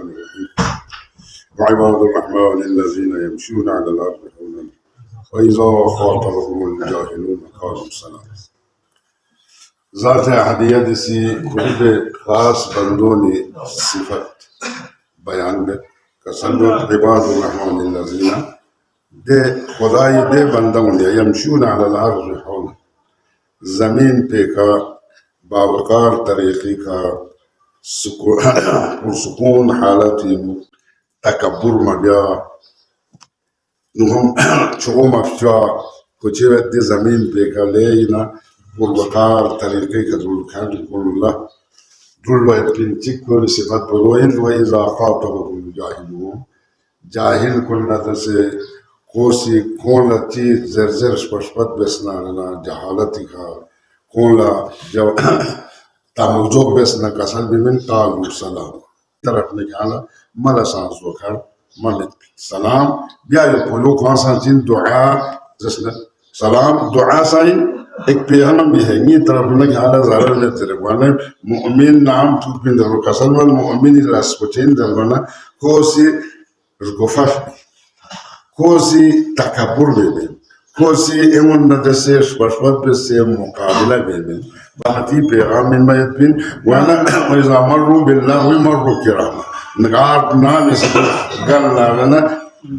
الرحمن الرحيم وعباد الرحمن الذين يمشون على الأرض هونا وإذا خاطبهم الجاهلون قالوا سلاما. ذات أحدية سی خود خاص بندونی صفت بیان ده کسلوت عباد الرحمن الذين ده خدای ده بندون ده يمشون على الأرض هونا زمین پہ کا باوقار طریقے کا سکون حالت تکبر مبیا نهم چغو مفجا کچھ دی زمین پہ کا لینا باوقار طریقے کا ذلکان کل اللہ دل وید پنچک کل صفت بلوئن و اذا خاطبهم جاہلون جاہل کل نظر سے کوسی کون چیز زرزر شپشپت بسنا لنا جہالتی کا کون لا جو تاموجوب بسنا کسل بمن قالوا سلام طرف نکالا ملا سانس وکر ملت سلام بیا یقولو کون سانسین دعا جسنا سلام دعا سائن ایک پیغمبر بھی ہے یہ طرف نکالا زارر لیتے رکوانا مؤمن نام توپین در کسل ون مؤمن راس پچین در ورنا کوسی رگفاف کوسی تکبر بے کوسی ایمون ندسے شپشپت بسے مقابلہ بے باتی پیغام من مایت بین وانا ویزا مرو باللغو مرو کراما نگار نامی سکر گلنا لنا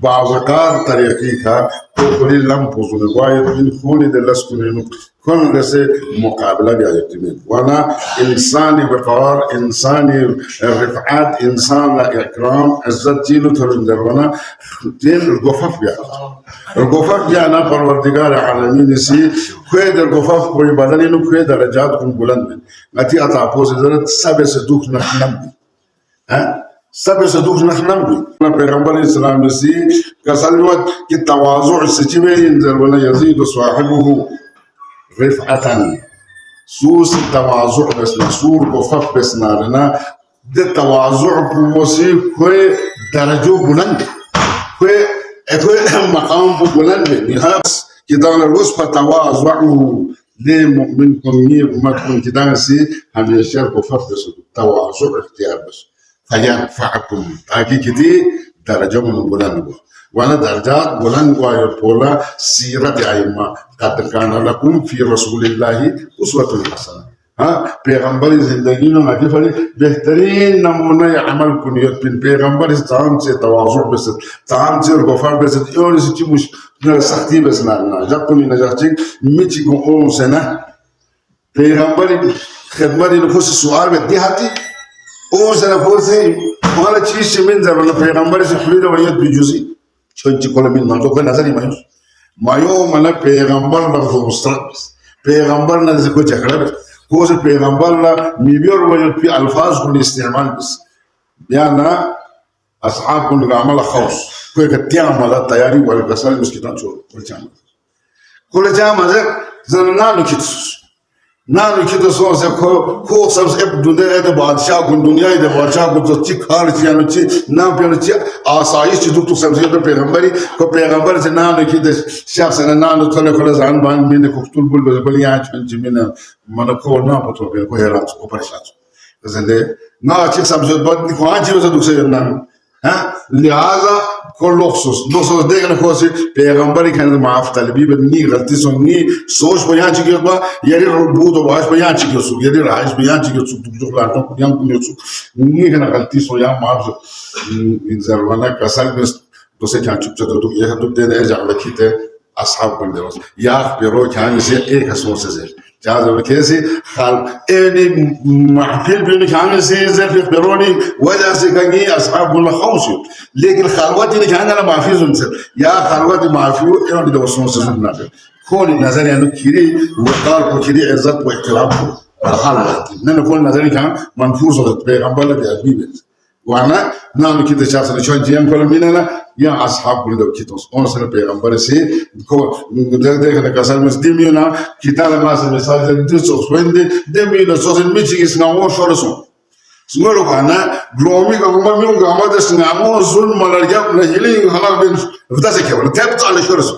باوقار طریقی کا کولی لمپوزو نگوایت بین خونی دے لسکنینو کن دسے مقابلہ بھی آیت بین وانا انسانی وقار انسانی رفعات انسان اکرام عزت جینو ترندر وانا جین رگوفف بیانا رگوفف بیانا پروردگار عالمین سی کوئی در رگوفف کوئی بدلینو کوئی درجات کن بلند بین نتی اتا پوزی درد سب سے دکھ نخنم بین سب سے دکھ نخنم بین پیغمبر اسلام سی کسلوت کی تواضع سچی بین در وانا یزید صاحبه رفعتاً سوس تواضع بسنا سور رگوفف بسنا لنا ده تواضع بوسی کوئی درجو بلند کوئی مقام بلند بحث كدان الوصفة تواضعوا لمؤمن كمية ما تكون كدان سي هم يشاركوا ففرس التواضع اختيار بس فينفعكم تاكي كدي درجة من بلند وانا درجات بلند ويقول سيرة أئمة قد كان لكم في رسول الله أسوة حسنة پیغمبر زندگی میں مجھے فلی بہترین نمونہ عمل کنیت پین پیغمبر تام سے تواضع بسد تام سے غفار بسد یون سے چی مش سختی بس نہ جب کنی نجات چک میچ کو اون سے نہ پیغمبر خدمت ان کو سوال میں دیہاتی او سے نہ سے والا چیز سے من زمان پیغمبر سے فرید ویت بجزئی چونچ کو من نہ کو نظر مایو مل پیغمبر نہ مستقبل پیغمبر نہ کو جھگڑا کوز پیغمبر لا میبیور وجد في الفاظ كن استعمال بس بيانا اصحاب كن عمل خوص كوي كتيامل تياري ولا كسل مسكتان شو كل جام هذا زنا نانو كيتسوس سے کو سب سے دنیا دے بادشاہ کو دنیا دے بادشاہ کو چی کھار چی انو چی نا پیو چی آسائش چی تو سب سے پیغمبری کو پیغمبر سے نانو کی دے شخص نے نانو تھلے کھڑا زان بان میں کو تول بول بل یا چ من من کو نا پتو کو ہیرا کو پریشان زندے نا چی سب سے بد کو اج سے دو سے نا لہذا کل لخصوص دیکھنے کو سے پیغمبری کہنے معاف طلبی بدنی غلطی سنگی سوچ بیان چکی با یری ربوت و باش بیان چکی سو یری رہائش بیان چکی سو جو لانٹوں کو بیان کو سو نہیں کہنا غلطی سو یا معاف ان زروانا کسل میں تو سے چان چپ چتا تو یہ تو دے ارجع لکھتے اصحاب بن دے یا پیرو کہاں سے ایک اسمو سے زیر جاز وكيسي خال اني محفل بين كان سي زي بيروني ولا سكاني اصحاب الخوص لكن خالواتي اللي كان انا ما في زنسر يا خالواتي ما في انا بدي وصل سننا كل نظر يعني كيري وقال كيري عزت واحترام خالواتي نحن كل نظر كان منفوذ بيغمبر بيبي وانا نعم كده شخص اللي شون جيم كل مننا يا اصحاب كل دو كيتوس اون سنه پیغمبر سي كو ده كاسال مسديمينا كتاب ما سه مثال ده سوس وين ده مينا سوس ميچي اسناو شورسو سمرو كانا غلومي كما ميو غما ده سنامو زول مالرجا نهيلي خلاص بين فتاسك ولا تبت على شورسو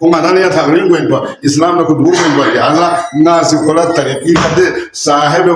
ko manani ya thagrin ko inpa islam na ko dur ko inpa lihaza na si kola tariki kade sahib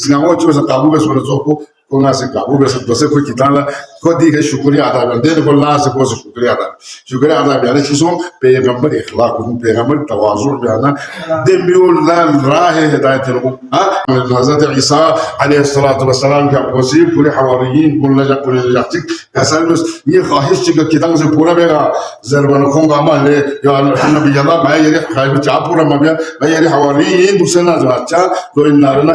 singamoy cho sa kabu be sura zoko ko na se kabu be sa dose ko kitala ko di ke shukriya ada bande ko la se ko shukriya ada yani chiso peygamber ikhlaq ko peygamber tawazu yana demiul la rah hidayat ko ha hazrat isa alayhi salatu wassalam ka wosi pure hawariyin kulla ja pure jatik kasalus ye khahish ki kitab se pura bega زربان كونغ عمل يا النبي الله ما يري خايف تشابورا ما بيا ما يري حواريين دوسنا زاتشا تو النارنا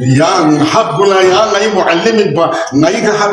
yang habuna yang ngai muallim ba ngai ka hak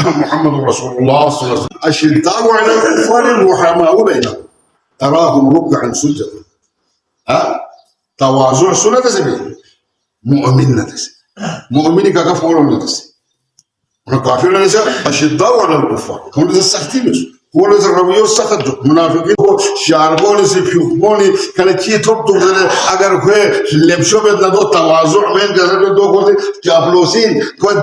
محمد رسول الله صلى الله عليه وسلم أشداء على الكفار رحماء بينهم تراهم ركعا سجدا تواضع سنة سبيل مؤمن نتسي مؤمن كفار نتسي كافر نتسي أشداء على الكفار هم نتسي سختين هو نتسي ربيو سخت منافقين هو شاربوني سيبيوكموني كان كي توب تغزل أگر کوئی لبشو بدنا دو تواضع من جزر دو کوئی چاپلوسين کوئی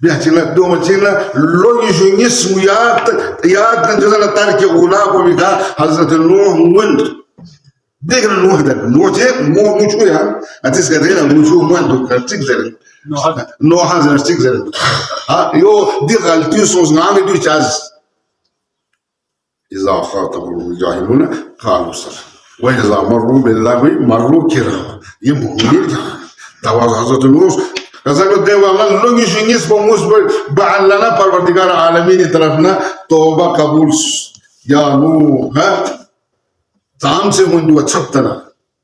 بيحكينا دوما تينا لو يجوني سويات يات نجزل تارك أولا وبيكا حضرت نوح وند ديكنا نوح ده نوح ده مو شو يعني أتيس كده مو شو ما عنده كرتيك زين نوح هذا كرتيك زين ها يو دي غلطي سوز نعمل دو تاز إذا خاطب الجاهلون قالوا صدق وإذا مروا بالله مروا كرام يمهم تواضع حضرت نوح Kazak dewa Allah logi shingis pomus ba'allana parvardigar alamin tarafna tauba kabul ya Nuh Tam se mundu acaptana.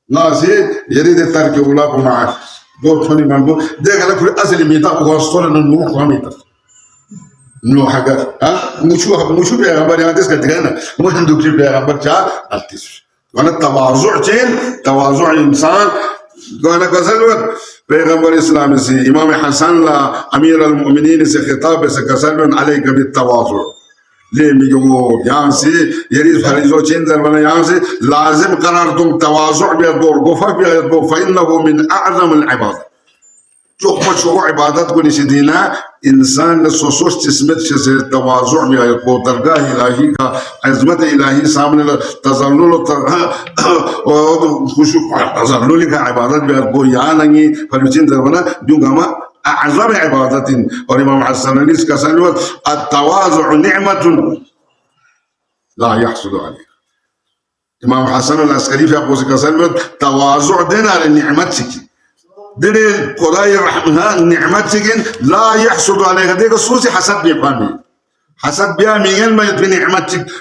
Nasi yeri de tarke ula kuma do thoni manbo de gala kuri asli mita ko stola no nu kwamita. No haga mushu be gabar ya des kadgana mo hindu be gabar cha altis. Wana tawazu' insan wana kazalwat پیغمبر اسلام سے امام حسن لا امیر المؤمنین سے خطاب سے کسلن علیک بالتواضع لے Magog یہاں سے یری فریضو چندر بنا یہاں سے لازم قرار تم تواضع بیدور گفا بیدور فإنه من اعظم العبادة جو مشروع عبادت کو نشدینا انسان سوسوس تسمت سے تواضع بیدور درگاہ الہی کا عظمت الہی سامنے تذلل خشوع تذلل کا عبادت بیدور یہاں نہیں فریضین در بنا دونگا أعظم عبادة والإمام حسن عليه كسلوة التواضع نعمة لا يحصل عليها. إمام حسن العسكري في أقوى كسلوة تواضع دينا لنعمتك دين قضاء الرحمة نعمتك لا يحصل عليها ديك الصوصي حسب بيقامي حسب بيا مين ما يتبين نعمتك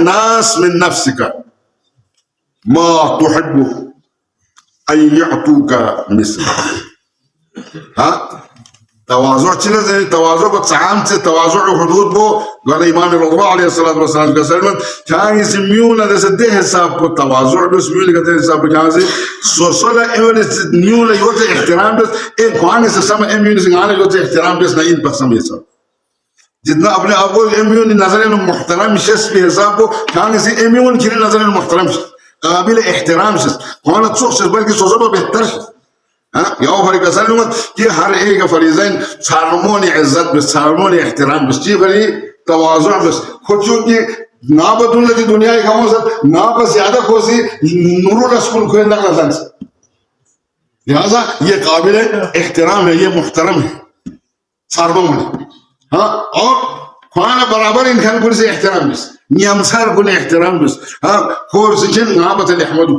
الناس من نفسك ما تحب أن يعطوك مثله ها تواضع چیز ہے تواضع کو عام سے تواضع حدود کو قال امام رضا علیہ الصلوۃ والسلام کا سلام چاہیے سے میون سے دے حساب کو تواضع بس میون کا حساب جہاں سے سوسلا ایون نیون یوت احترام بس ایک قوان سے سم ایون سے گانے یوت احترام بس نہیں بس سم حساب جتنا اپنے آپ کو ایون نظر محترم شخص بھی حساب کو چاہیے سے ایون کی نظر محترم قابل احترام شخص قوان شخص بلکہ سوسلا بہتر يا أخي كسلمت كي هر إيه كفريزين صارموني عزت بس صارموني احترام بس كي فري تواضع بس خودشون كي نابتون لدي دنيا كموسط ناب زيادة خوشي نورو رسول کوئی نقل زنس لہذا یہ قابل احترام ہے یہ محترم ہے صارموني ها اور خوانا برابر إن كان كل شيء احترام بس نيامسار كل احترام بس ها خور سجن نابت الأحمد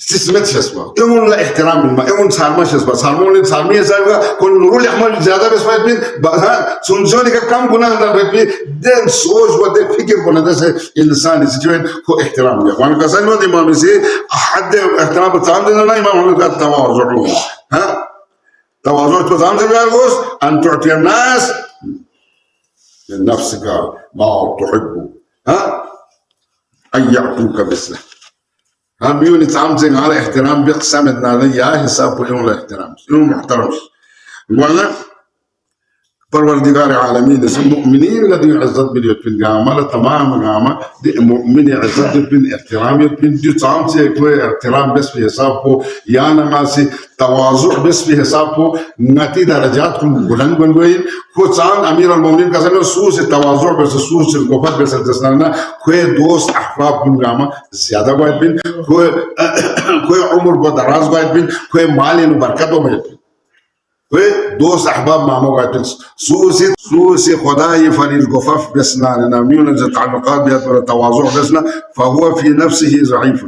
استثمت شسبه يقول لا احترام بالما يقول صارما شسبه صارمون صارمية زاوية كل نقول يحمل زيادة بس ما يبين ها سنجوني كم كنا هذا بيبي دين سوج وده فكر كنا ده إنسان يسجون هو احترام يا وأنا كسر ما إمام يسي أحد احترام بتعامل لنا إمام هم قال تواضع ها تواضع بتعامل بيارجوز أن تعطي الناس من نفسك ما تحب ها أن يعطوك مثله هم يوني تعامل على احترام بقسم النادي يا حساب يوم الاحترام يوم محترم وانا پروردگار العالمين اسم مؤمنين الذي عزت باليوت بن قامة تمام قامة دي مؤمن عزت بن احترام بن دي تعامل سے کوئی احترام بس في حسابه یا نماسی تواضع بس في حسابه نتی درجات کو بلند بن گئی کو چاند امیر المؤمنین کا سن سو سے تواضع بس سو سے گفت بس دسنا کوئی دوست احباب بن قامة زیادہ باید بن کوئی عمر کو دراز باید بن کوئی مال و برکت باید بن دوست احباب مامو قاتل سوسي خداي فريد قفف بسنا ناميون تعلقات بيات ولا تواضع بسنا فهو في نفسه ضعيف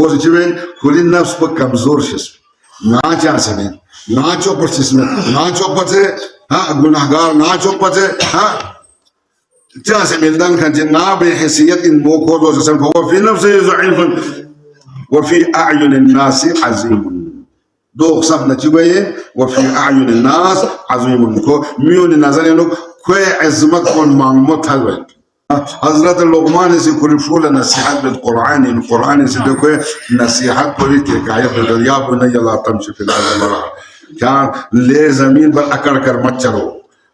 هو جبين كل النفس بكمزور شسم ناچا سنين ناچو پر شسم ناچو پتے ها گناہگار ناچو پتے ها جاسم ملدان كان جنا بحيثية موكو دو جسم فهو في نفسه ضعيف وفي أعين الناس عظيم دو قسم نتيجة وفي أعين الناس عظيم كو ميون نظرينه كوي عزمت كون معلومات هذا حضرت لقمان سے كل شغل نصيحات بالقرآن القرآن سے كوي نصيحات كل كاية بالدنيا بني لا تمشي في الأرض مرة كان ليه زمين بل أكر كر مت چلو